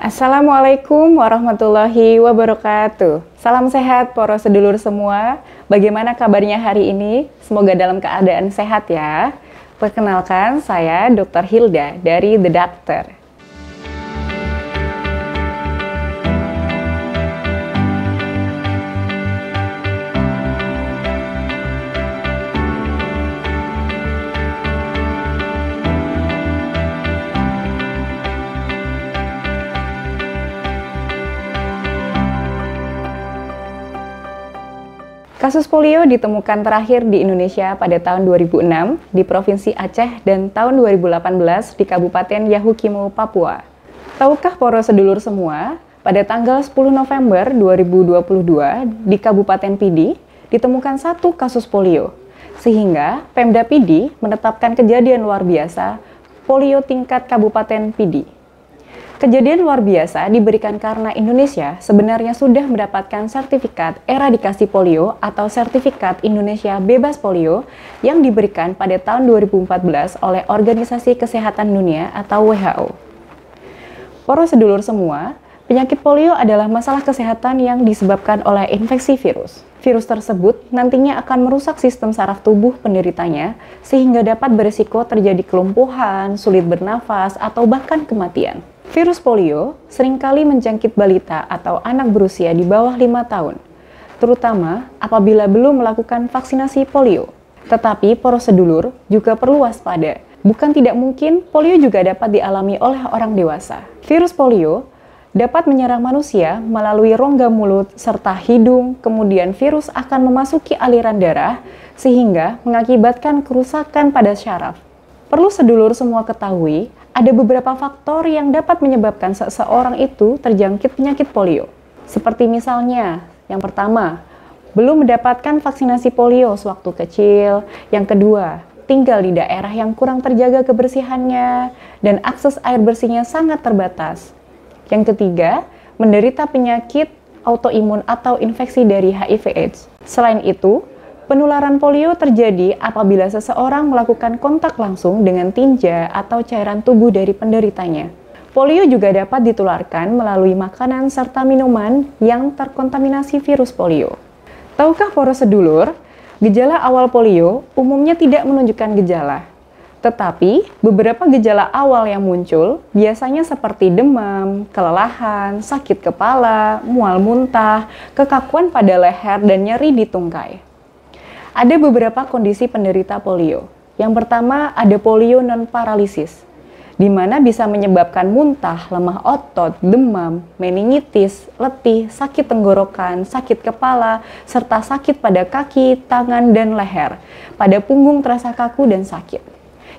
Assalamualaikum warahmatullahi wabarakatuh. Salam sehat para sedulur semua. Bagaimana kabarnya hari ini? Semoga dalam keadaan sehat ya. Perkenalkan, saya Dr. Hilda dari The Doctor. Kasus polio ditemukan terakhir di Indonesia pada tahun 2006 di Provinsi Aceh dan tahun 2018 di Kabupaten Yahukimo, Papua. Tahukah para sedulur semua, pada tanggal 10 November 2022 di Kabupaten Pidi ditemukan satu kasus polio, sehingga Pemda Pidi menetapkan kejadian luar biasa polio tingkat Kabupaten Pidi. Kejadian luar biasa diberikan karena Indonesia sebenarnya sudah mendapatkan sertifikat eradikasi polio atau sertifikat Indonesia bebas polio yang diberikan pada tahun 2014 oleh Organisasi Kesehatan Dunia atau WHO. Para sedulur semua, penyakit polio adalah masalah kesehatan yang disebabkan oleh infeksi virus. Virus tersebut nantinya akan merusak sistem saraf tubuh penderitanya sehingga dapat berisiko terjadi kelumpuhan, sulit bernafas, atau bahkan kematian. Virus polio seringkali menjangkit balita atau anak berusia di bawah 5 tahun, terutama apabila belum melakukan vaksinasi polio. Tetapi para sedulur juga perlu waspada. Bukan tidak mungkin polio juga dapat dialami oleh orang dewasa. Virus polio dapat menyerang manusia melalui rongga mulut serta hidung, kemudian virus akan memasuki aliran darah sehingga mengakibatkan kerusakan pada syaraf. Perlu sedulur semua ketahui, ada beberapa faktor yang dapat menyebabkan seseorang itu terjangkit penyakit polio. Seperti misalnya, yang pertama, belum mendapatkan vaksinasi polio sewaktu kecil. Yang kedua, tinggal di daerah yang kurang terjaga kebersihannya dan akses air bersihnya sangat terbatas. Yang ketiga, menderita penyakit autoimun atau infeksi dari HIV/AIDS. Selain itu, penularan polio terjadi apabila seseorang melakukan kontak langsung dengan tinja atau cairan tubuh dari penderitanya. Polio juga dapat ditularkan melalui makanan serta minuman yang terkontaminasi virus polio. Tahukah para sedulur, gejala awal polio umumnya tidak menunjukkan gejala. Tetapi, beberapa gejala awal yang muncul biasanya seperti demam, kelelahan, sakit kepala, mual muntah, kekakuan pada leher, dan nyeri di tungkai. Ada beberapa kondisi penderita polio. Yang pertama ada polio non-paralisis, di mana bisa menyebabkan muntah, lemah otot, demam, meningitis, letih, sakit tenggorokan, sakit kepala, serta sakit pada kaki, tangan, dan leher. Pada punggung terasa kaku dan sakit.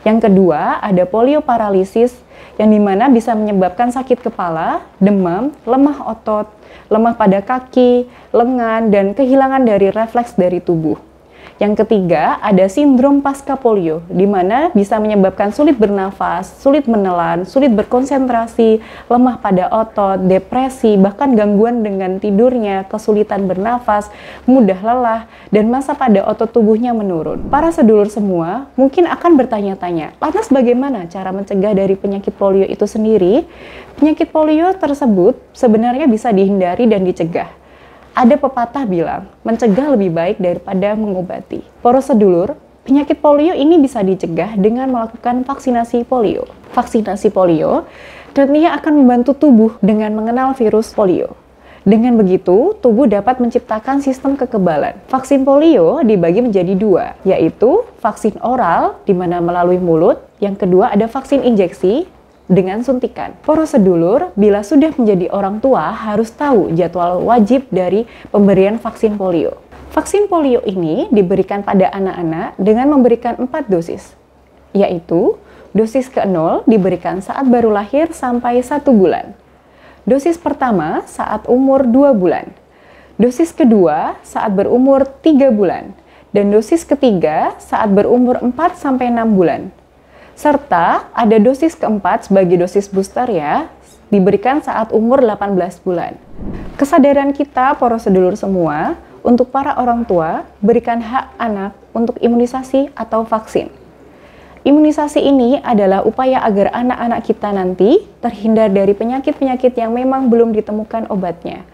Yang kedua ada polio paralisis, yang dimana bisa menyebabkan sakit kepala, demam, lemah otot, lemah pada kaki, lengan, dan kehilangan dari refleks dari tubuh. Yang ketiga, ada sindrom pasca polio, di mana bisa menyebabkan sulit bernafas, sulit menelan, sulit berkonsentrasi, lemah pada otot, depresi, bahkan gangguan dengan tidurnya, kesulitan bernafas, mudah lelah, dan massa pada otot tubuhnya menurun. Para sedulur semua mungkin akan bertanya-tanya, lantas bagaimana cara mencegah dari penyakit polio itu sendiri? Penyakit polio tersebut sebenarnya bisa dihindari dan dicegah. Ada pepatah bilang, mencegah lebih baik daripada mengobati. Para sedulur, penyakit polio ini bisa dicegah dengan melakukan vaksinasi polio. Vaksinasi polio tentunya akan membantu tubuh dengan mengenal virus polio. Dengan begitu, tubuh dapat menciptakan sistem kekebalan. Vaksin polio dibagi menjadi dua, yaitu vaksin oral, di mana melalui mulut. Yang kedua ada vaksin injeksi, dengan suntikan. Para sedulur, bila sudah menjadi orang tua, harus tahu jadwal wajib dari pemberian vaksin polio. Vaksin polio ini diberikan pada anak-anak dengan memberikan 4 dosis, yaitu dosis ke-0 diberikan saat baru lahir sampai 1 bulan. Dosis pertama saat umur 2 bulan. Dosis kedua saat berumur 3 bulan. Dan dosis ketiga saat berumur 4-6 bulan. Serta ada dosis keempat sebagai dosis booster ya, diberikan saat umur 18 bulan. Kesadaran kita, para sedulur semua, untuk para orang tua, berikan hak anak untuk imunisasi atau vaksin. Imunisasi ini adalah upaya agar anak-anak kita nanti terhindar dari penyakit-penyakit yang memang belum ditemukan obatnya.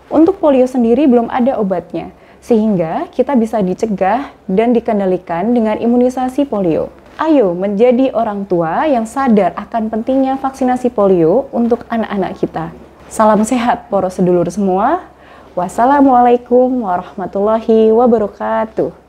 Untuk polio sendiri belum ada obatnya, sehingga kita bisa dicegah dan dikendalikan dengan imunisasi polio. Ayo menjadi orang tua yang sadar akan pentingnya vaksinasi polio untuk anak-anak kita. Salam sehat poros sedulur semua. Wassalamualaikum warahmatullahi wabarakatuh.